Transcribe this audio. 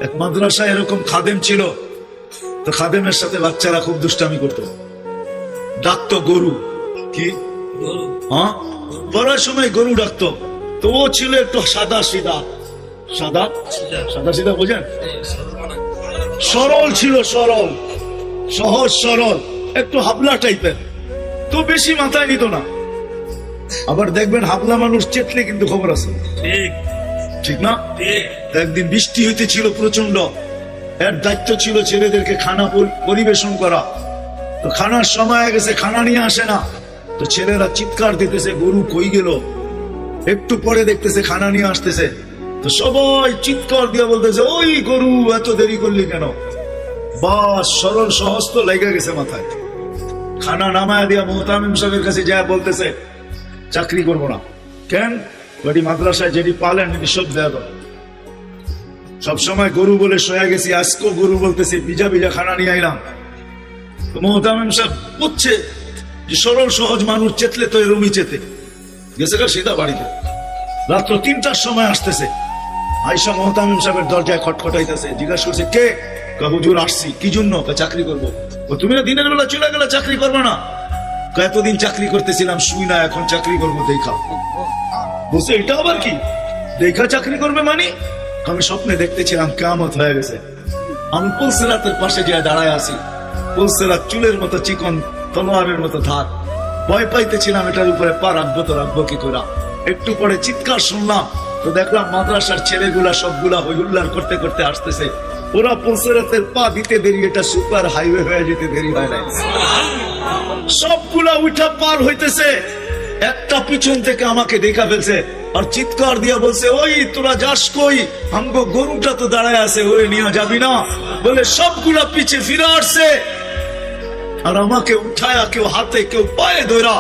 এক মাদ্রাসায় এরকম খাদেম ছিল, তো খাদেমের সাথে বাচ্চারা খুব দুষ্টামি করত, ডাকতো গরু। কি হ্যাঁ, পড়ার সময় গরু ডাকতো। তো ও ছিল একটু সাদা সিধা, সাদা সাদা সিধা বোঝেন, সরল ছিল, সরল সহজ সরল, একটু হাবলা টাইপের, তো বেশি মাথায় নিত না। আবার দেখবেন হাবলা মানুষ চেতলে কিন্তু খবর আছে, ঠিক না? একদিন বৃষ্টি হইতেছিল প্রচন্ড, এর দায়িত্ব ছিল ছেলেদেরকে খানা পরিবেশন করা। তো খানার সময় গেছে, খানা নিয়ে আসে না, তো ছেলেরা চিৎকার দিতেছে গরু কই গেল। একটু পরে দেখতেছে খানা নিয়ে আসতেছে, তো সবাই চিৎকার দিয়ে বলতেছে ওই গরু এত দেরি করলি কেন? বাস সরল সহজ তো লেগে গেছে মাথায়। খানা নামায় দিয়া মোহতামিম সাহেবের কাছে যায় বলতেছে চাকরি করবো না। কেন? বাড়ি মাদ্রাসায় যেটি পালেন এটি সব দেয়া দাও। সবসময় গরু বলে শোয়া গেছি, আজকেও গরু বলতেছে বিজা বিজা খানা নিয়ে আইলাম। মোহতামিম সাহেব বুঝছে যে সরল সহজ মানুষ চেতলে তো এরমই চেতে গেছে গা সিধা বাড়িতে। রাত্র 3টার সময় আসতেছে, আয়সা মোহতামিম সাহেবের দরজায় খটখটাইতেছে, জিজ্ঞাসা করছে কে? হুজুর আসছি। কি জন্য? চাকরি করবো। তুমি না দিনের বেলা চলে গেলে চাকরি করবে না? এতদিন চাকরি করতেছিলাম শুই না, এখন চাকরি করবো দেখা। বলছে এটা আবার কি দেখা চাকরি করবে মানে? আমি স্বপ্নে দেখতেছিলাম কিয়ামত হয়ে গেছে, আমি পুলসিরাতের পাশে গিয়ে দাঁড়ায় আছি, পুলসিরাত চুলের মতো চিকন, তলোয়ারের মতো ধার। ভয় পাইতেছিলাম এটার উপরে পা রাখবো তো রাখবো কি করে। একটু পরে চিৎকার শুনলাম, তো দেখলাম মাদ্রাসার ছেলেগুলা সবগুলা হইহুল্লার করতে করতে আসতেছে। ওরা পুলসিরাতের পা দিতে দেরি, এটা সুপার হাইওয়ে হয়ে যেতে দেরি হয় নাই। সবগুলা উঠা পার হইতেছে, একটা পিছন থেকে আমাকে দেখা ফেলছে আর চিৎকার দিয়া বলছে ওই তোরা যাস কই? আমগো গরুটা তো দাঁড়ায় আছে, ওরে নিয়ে যাবি না? বলে সবগুলা পিছে ফিরে আসছে আর আমাকে উঠায়া কেউ হাতে কেউ পায়ে ধরা